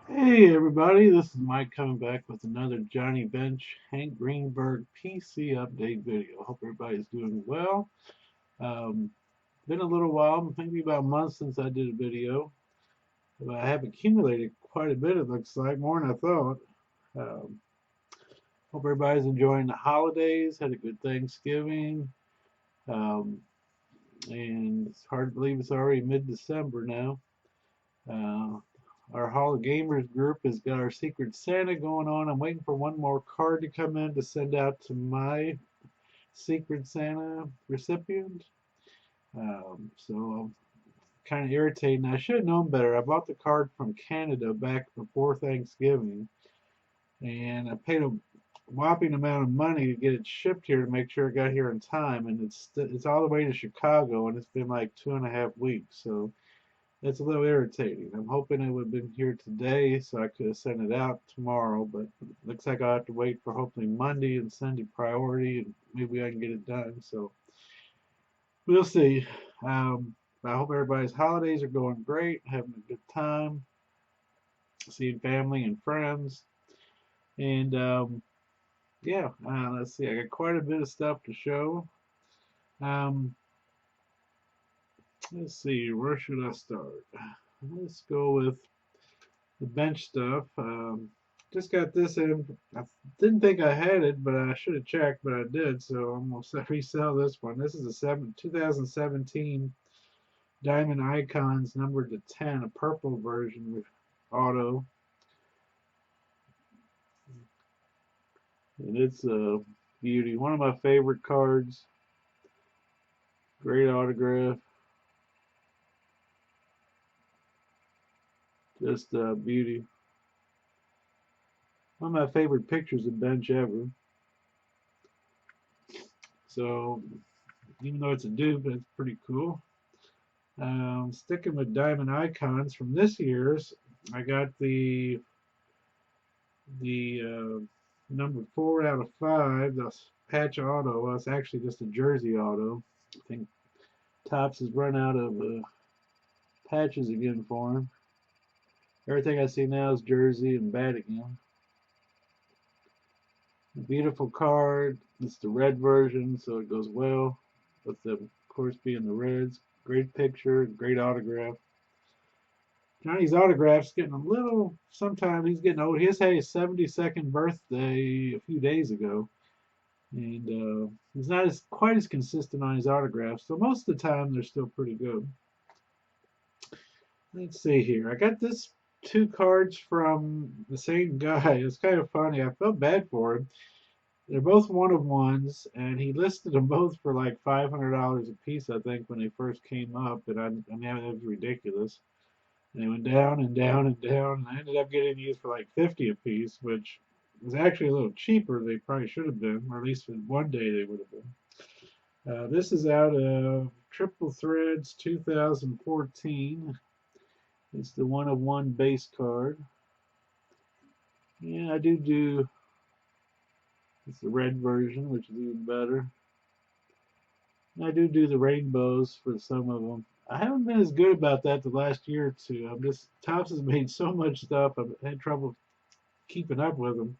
Hey everybody, this is Mike coming back with another Johnny Bench Hank Greenberg PC update video. Hope everybody's doing well. Um, been a little while, maybe about a month since I did a video, but I have accumulated quite a bit, it looks like, more than I thought. Um, Hope everybody's enjoying the holidays, had a good Thanksgiving, um, and it's hard to believe it's already mid-December now. Uh, our Hall of Gamers group has got our Secret Santa going on. I'm waiting for one more card to come in to send out to my Secret Santa recipient. So I'm kind of irritating. I should have known better. I bought the card from Canada back before Thanksgiving, and I paid a whopping amount of money to get it shipped here to make sure it got here in time. And it's all the way to Chicago, and it's been like 2.5 weeks. So it's a little irritating. I'm hoping it would have been here today so I could have sent it out tomorrow, but it looks like I'll have to wait for hopefully Monday and send it priority and maybe I can get it done. So we'll see. I hope everybody's holidays are going great, having a good time, seeing family and friends. And yeah, let's see. I got quite a bit of stuff to show. Um, let's see, where should I start? Let's go with the bench stuff. Just got this in. I didn't think I had it, but I should have checked, but I did. So I'm gonna resell this one. This is a 2017 Diamond Icons numbered to 10, a purple version with auto, and it's a beauty. One of my favorite cards. Great autograph. Just a beauty. One of my favorite pictures of bench ever. So even though it's a dupe, it's pretty cool. Sticking with diamond icons from this year's, I got the number 4 out of 5. The patch auto. Well, it's actually just a jersey auto. I think Topps has run out of patches again for him. Everything I see now is jersey and bat again. A beautiful card. It's the red version, so it goes well with the, of course, being the reds. Great picture, great autograph. Johnny's autograph's getting a little. Sometimes he's getting old. He just had his 72nd birthday a few days ago, and he's not as quite as consistent on his autographs. So most of the time they're still pretty good. Let's see here. I got this 2 cards from the same guy. It's kind of funny. I felt bad for him. They're both one of ones, and he listed them both for like $500 a piece, I think, when they first came up. And I mean, that was ridiculous. And they went down and down and down, and I ended up getting these for like 50 a piece, which was actually a little cheaper. They probably should have been, or at least in one day they would have been. This is out of Triple Threads 2014. It's the one of one base card. Yeah, I do. It's the red version, which is even better. And I do the rainbows for some of them. I haven't been as good about that the last year or two. I'm just Topps has made so much stuff. I've had trouble keeping up with them.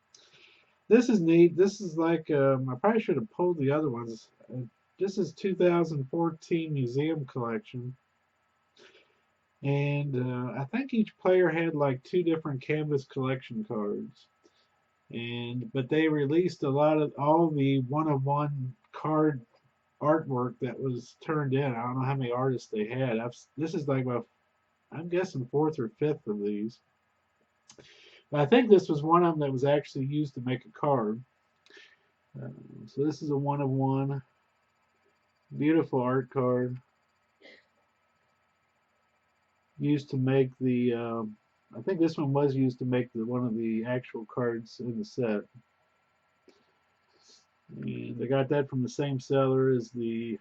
This is neat. This is like I probably should have pulled the other ones. This is 2014 museum collection, and I think each player had like 2 different canvas collection cards. And but they released a lot of all the one of one card artwork that was turned in. I don't know how many artists they had. This is like I'm guessing fourth or fifth of these. But I think this was one of them that was actually used to make a card. So this is a one of one. Beautiful art card used to make the. I think this one was used to make the one of the actual cards in the set. And they got that from the same seller as the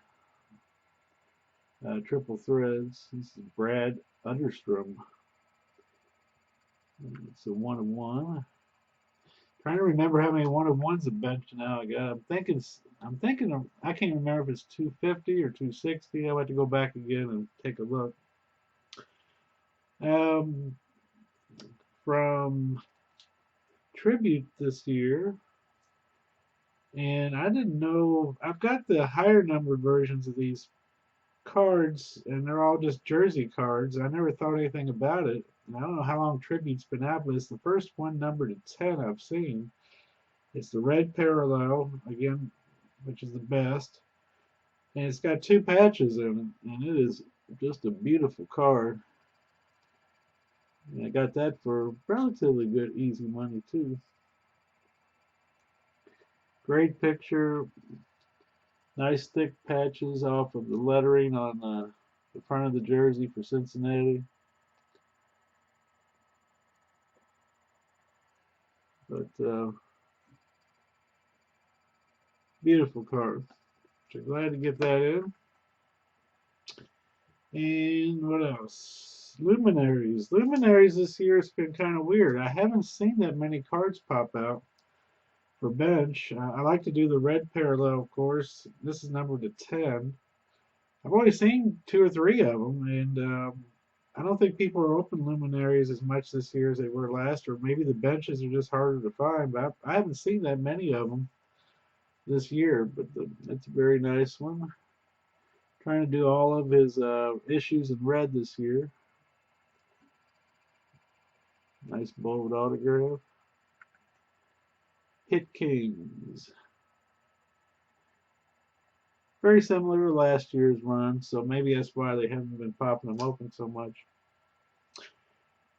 Triple Threads. This is Brad Understrom. It's a one of one. Trying to remember how many one of ones a bench now I got. I'm thinking of, I can't remember if it's 250 or 260. I'll have to go back again and take a look. Um, from Tribute this year, and I didn't know. I've got the higher numbered versions of these cards, and they're all just jersey cards. I never thought anything about it. And I don't know how long Tribute's been out, but it's the first one numbered to 10 I've seen. It's the red parallel, again, which is the best. And it's got 2 patches in it, and it is just a beautiful card. And I got that for relatively good, easy money, too. Great picture. Nice thick patches off of the lettering on the front of the jersey for Cincinnati. But beautiful card. So glad to get that in. And what else? Luminaries. Luminaries this year has been kind of weird. I haven't seen that many cards pop out for bench. I like to do the red parallel, of course. This is numbered to 10. I've only seen 2 or 3 of them, and I don't think people are open luminaries as much this year as they were last, or maybe the benches are just harder to find. But I haven't seen that many of them this year. But that's a very nice one. Trying to do all of his issues in red this year. Nice bold autograph. Hit Kings. Very similar to last year's run, so maybe that's why they haven't been popping them open so much.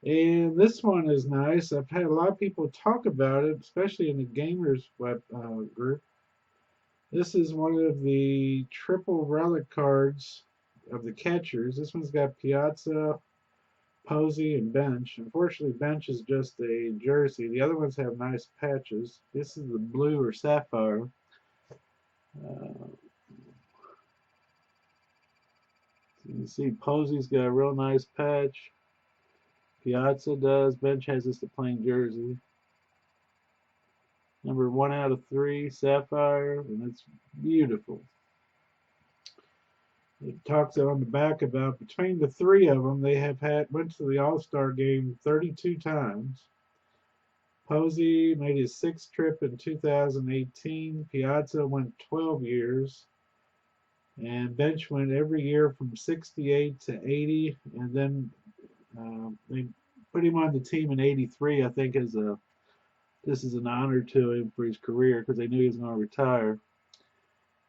And this one is nice. I've had a lot of people talk about it, especially in the gamers web group. This is one of the triple relic cards of the catchers. This one's got Piazza, Posey, and Bench. Unfortunately, Bench is just a jersey. The other ones have nice patches. This is the blue or sapphire. You can see Posey's got a real nice patch. Piazza does. Bench has just a plain jersey. Number 1 out of 3, sapphire, and it's beautiful. It talks on the back about between the 3 of them, they have went to the All-Star game 32 times. Posey made his 6th trip in 2018. Piazza went 12 years. And Bench went every year from 68 to 80. And then they put him on the team in 83, I think, this is an honor to him for his career because they knew he was going to retire.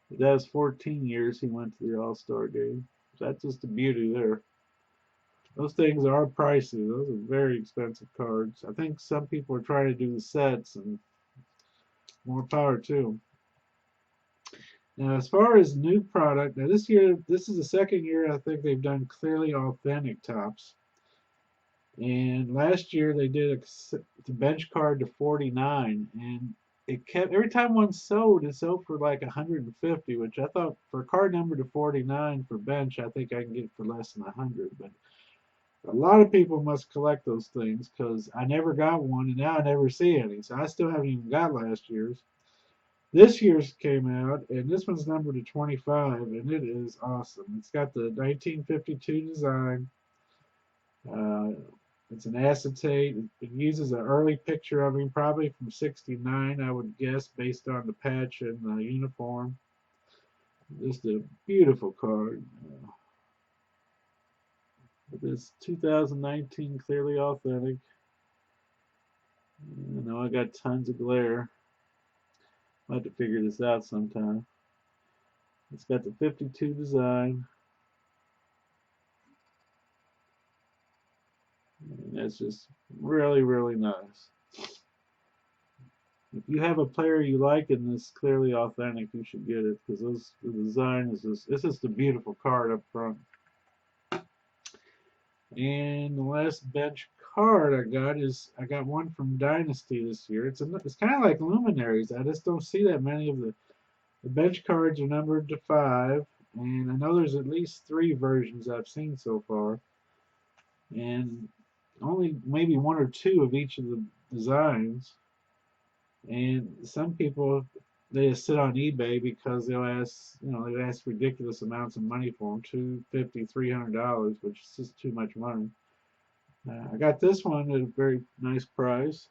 But that was 14 years he went to the All-Star game. So that's just the beauty there. Those things are pricey. Those are very expensive cards. I think some people are trying to do the sets, and more power to them. Now, as far as new product, now this year, this is the second year I think they've done clearly authentic tops. And last year they did the bench card to 49, and it kept every time one sold, it sold for like 150, which I thought for a card number to 49 for bench, I think I can get it for less than 100. But a lot of people must collect those things because I never got one, and now I never see any. So I still haven't even got last year's. This year's came out, and this one's numbered to 25, and it is awesome. It's got the 1952 design. It's an acetate. It uses an early picture of him, probably from '69, I would guess, based on the patch and the uniform. Just a beautiful card. This 2019 clearly authentic. I know I got tons of glare. I'll have to figure this out sometime. It's got the 52 design. And that's just really, really nice. If you have a player you like in this clearly authentic, you should get it because the design is just, it's just a beautiful card up front. And the last bench card I got one from Dynasty this year. It's kind of like Luminaries. I just don't see that many of the bench cards are numbered to 5, and I know there's at least 3 versions I've seen so far, and only maybe 1 or 2 of each of the designs. And some people, they just sit on eBay because they'll ask ridiculous amounts of money for them, $250, $300, which is just too much money. I got this one at a very nice price,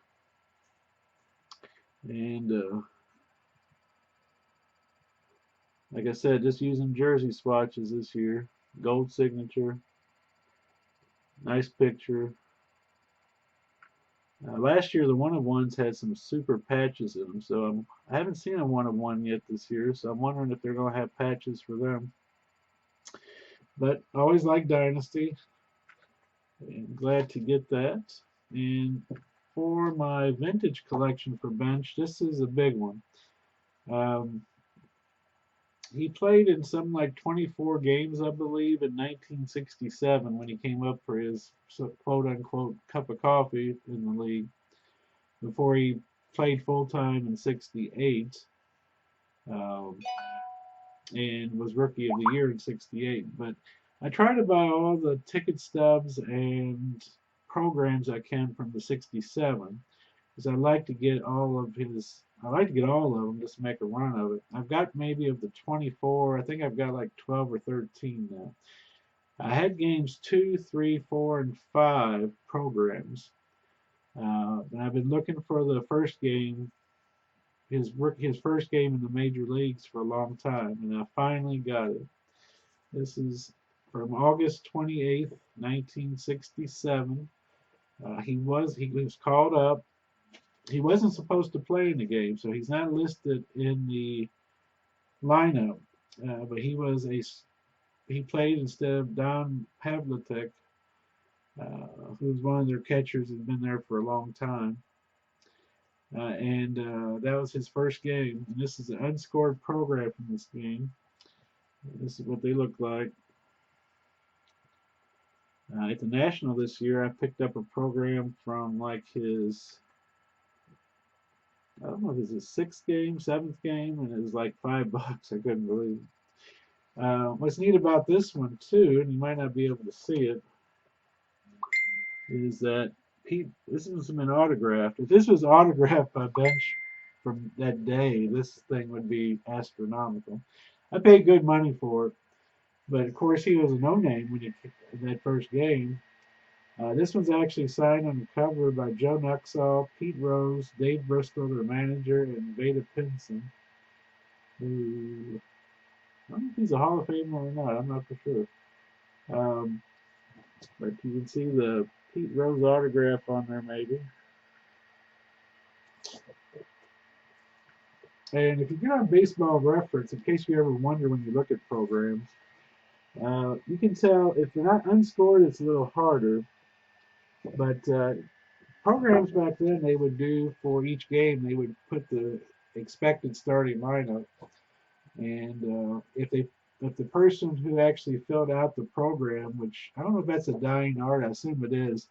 and like I said, just using jersey swatches this year. Gold signature, nice picture. Last year, the one of ones had some super patches in them, so I haven't seen a one of one yet this year. So I'm wondering if they're going to have patches for them. But I always like Dynasty, and glad to get that. And for my vintage collection for bench, this is a big one. Um, he played in some like 24 games, I believe, in 1967 when he came up for his quote unquote cup of coffee in the league before he played full time in 68 um, and was rookie of the year in 68. But I try to buy all the ticket stubs and programs I can from the 67 because I like to get all of his. I like to get all of them just to make a run of it. I've got maybe of the 24. I think I've got like 12 or 13 now. I had games 2, 3, 4, and 5 programs. And I've been looking for the first game, his first game in the major leagues for a long time, and I finally got it. This is from August 28th, 1967. He was called up. He wasn't supposed to play in the game, so he's not listed in the lineup. But he played instead of Don Pavlicek, who's one of their catchers, has been there for a long time. And that was his first game. And this is an unscored program from this game. This is what they look like. At the National this year, I picked up a program from like his, I don't know if it was his sixth game, seventh game, and it was like $5. I couldn't believe it. What's neat about this one too, and you might not be able to see it, is that this was been autographed. If this was autographed by Bench from that day, this thing would be astronomical. I paid good money for it, but of course he was a no-name when he in that first game. This one's actually signed on the cover by Joe Nuxall, Pete Rose, Dave Bristol, their manager, and Veda Pinson, who I don't know if he's a Hall of Famer or not. I'm not for sure. Um, but you can see the Pete Rose autograph on there, maybe. And if you get on Baseball Reference, in case you ever wonder when you look at programs, you can tell if they're not unscored, it's a little harder. But programs back then, they would do for each game, they would put the expected starting lineup, and if the person who actually filled out the program, which I don't know if that's a dying art, I assume it is.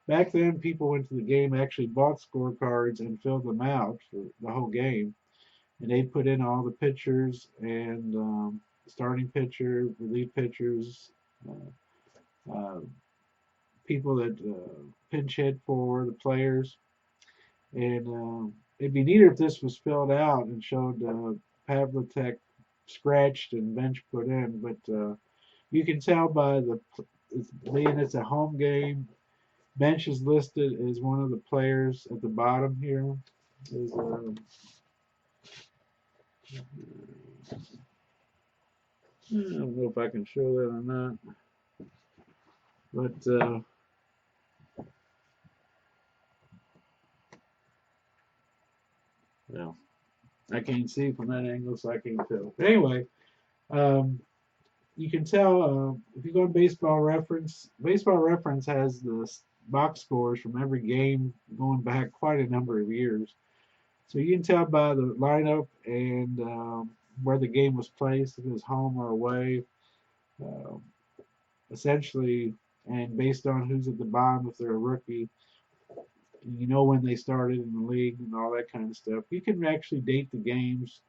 Back then, people went to the game, actually bought scorecards and filled them out for the whole game, and they put in all the pitchers and starting pitcher, relief pitchers, uh, uh, people that pinch hit for the players. And it'd be neater if this was filled out and showed Pavlicek scratched and bench put in. But you can tell by being it's a home game. Bench is listed as one of the players at the bottom here. Is I don't know if I can show that or not, but well, I can't see from that angle, so I can't tell. But anyway, um, you can tell if you go to Baseball Reference. Baseball Reference has the box scores from every game going back quite a number of years, so you can tell by the lineup and where the game was placed, if it was home or away, uh, essentially, and based on who's at the bottom, if they're a rookie, you know when they started in the league and all that kind of stuff. You can actually date the games,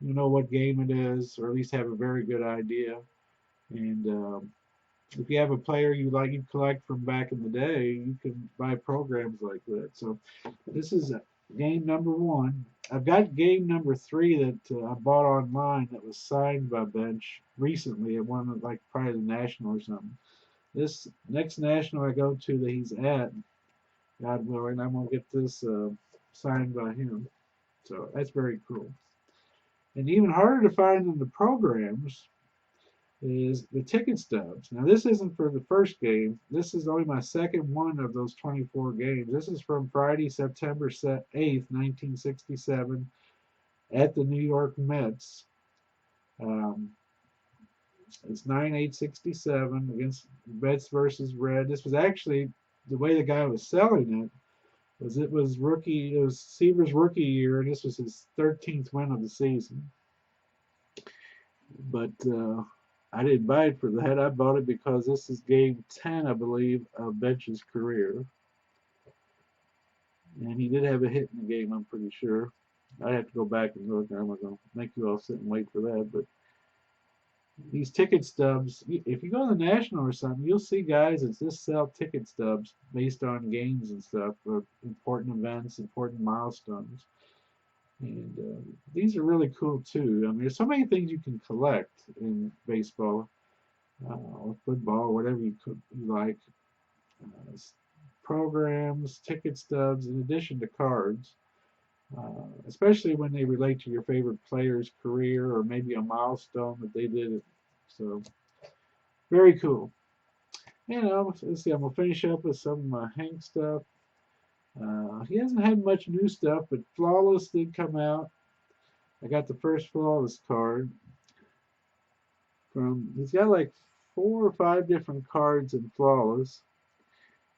you know what game it is, or at least have a very good idea. And if you have a player you collect from back in the day, you can buy programs like that. So this is game number one. I've got game number three that I bought online that was signed by Bench recently at one of like probably the National or something. This next national I go to that he's at, God willing, I'm gonna get this signed by him. So that's very cool. And even harder to find in the programs is the ticket stubs. Now this isn't for the first game. This is only my second one of those 24 games. This is from Friday, September 8th, 1967, at the New York Mets. Um, it's 9/8/67 against Mets versus Red. This was actually the way the guy was selling it was it was rookie. It was Seaver's rookie year, and this was his 13th win of the season. But I didn't buy it for that. I bought it because this is game 10, I believe, of Bench's career. And he did have a hit in the game, I'm pretty sure. I have to go back and look. I'm not going to make you all sit and wait for that. But these ticket stubs, if you go to the National or something, you'll see guys that just sell ticket stubs based on games and stuff, or important events, important milestones. And these are really cool too. I mean, there's so many things you can collect in baseball. Or football, whatever you like, uh, programs, ticket stubs, in addition to cards, especially when they relate to your favorite player's career or maybe a milestone that they did. So, very cool. You know, let's see, I'm going to finish up with some of my Hank stuff. He hasn't had much new stuff, but Flawless did come out. I got the first Flawless card he's got like 4 or 5 different cards in Flawless.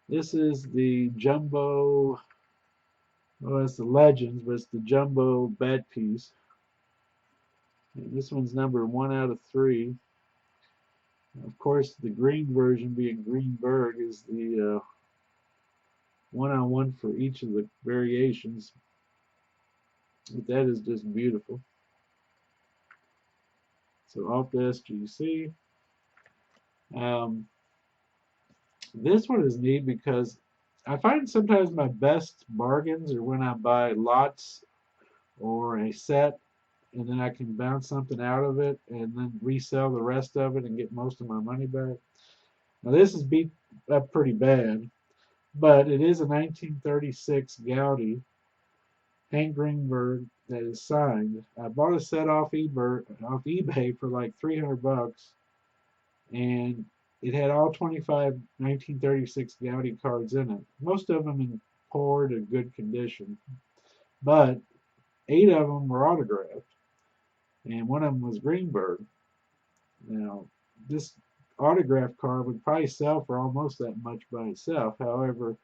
This is the Jumbo, well, it's the Legends, but it's the Jumbo bat piece. And this one's number 1/3. Of course, the green version, being Greenberg, is the one-on-one for each of the variations. But that is just beautiful. So off the SGC. Um, this one is neat because I find sometimes my best bargains are when I buy lots or a set, and then I can bounce something out of it and then resell the rest of it and get most of my money back. Now this is beat up pretty bad, but it is a 1936 Gaudi Hank Greenberg that is signed. I bought a set off eBay for like $300, and it had all 25 1936 Gaudi cards in it. Most of them in poor to good condition, but 8 of them were autographed, and one of them was Greenberg. Now, this autograph card would probably sell for almost that much by itself. However,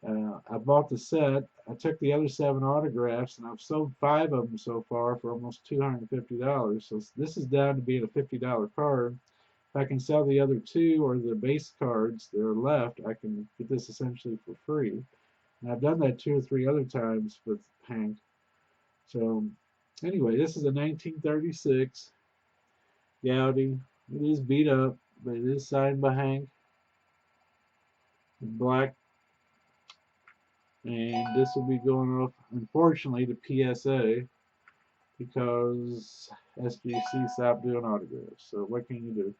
I bought the set. I took the other 7 autographs, and I've sold 5 of them so far for almost $250. So this is down to being a $50 card. If I can sell the other 2 or the base cards that are left, I can get this essentially for free. And I've done that 2 or 3 other times with Hank. So anyway, this is a 1936 Gaudi. It is beat up, but it is signed by Hank in black. And this will be going off, unfortunately, to PSA because SGC stopped doing autographs. So what can you do?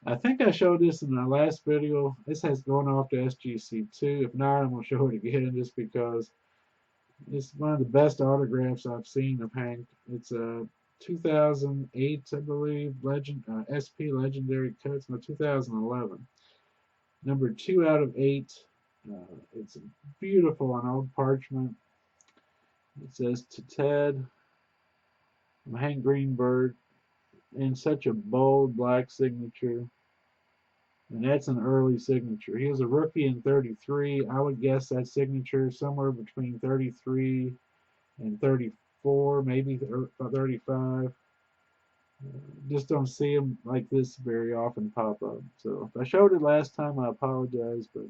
I think I showed this in my last video. This has gone off to SGC too. If not, I'm going to show it again just because it's one of the best autographs I've seen of Hank. It's a 2008, I believe, SP Legendary Cuts. No, 2011. Number 2/8. It's beautiful on old parchment. It says to Ted, I'm Hank Greenberg, in such a bold black signature. And that's an early signature. He was a rookie in 33. I would guess that signature somewhere between 33 and 34, maybe 35. Just don't see them like this very often pop up. So if I showed it last time, I apologize, but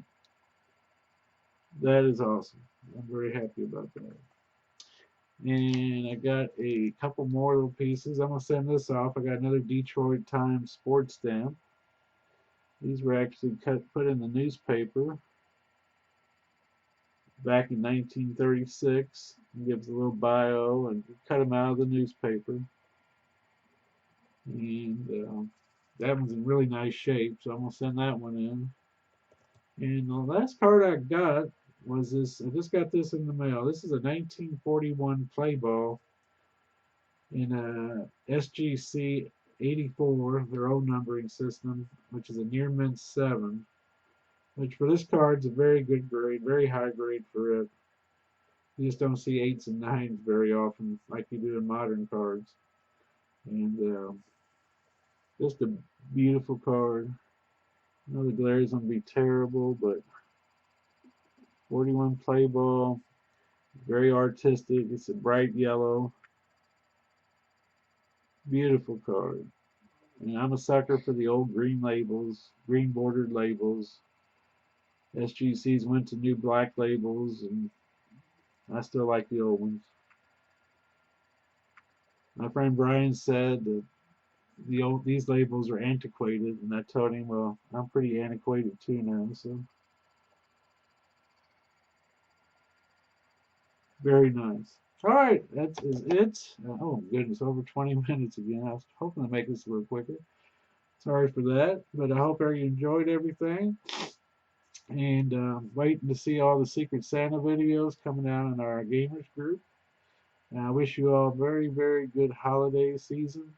that is awesome. I'm very happy about that. And I got a couple more little pieces. I'm going to send this off. I got another Detroit Times sports stamp. These were actually put in the newspaper back in 1936. It gives a little bio and cut them out of the newspaper. And that one's in really nice shape, so I'm gonna send that one in. And the last card I got was this. I just got this in the mail. This is a 1941 PlayBall in a SGC 84, their old numbering system, which is a near mint 7. Which for this card's a very good grade, very high grade for it. You just don't see 8s and 9s very often like you do in modern cards. And just a beautiful card. I know the glare is going to be terrible, but 41 play ball, very artistic. It's a bright yellow. Beautiful card. And I'm a sucker for the old green labels, green bordered labels. SGCs went to new black labels, and I still like the old ones. My friend Brian said that these labels are antiquated, and I told him, well, I'm pretty antiquated too now. So very nice. All right, that is it. Oh goodness, over 20 minutes again. I was hoping to make this a little quicker. Sorry for that, but I hope you enjoyed everything. And waiting to see all the Secret Santa videos coming out in our gamers group. And I wish you all a very, very good holiday season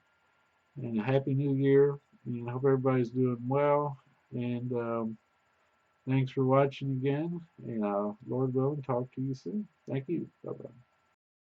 and a happy new year. And I hope everybody's doing well. And thanks for watching again. And Lord willing, talk to you soon. Thank you. Bye bye.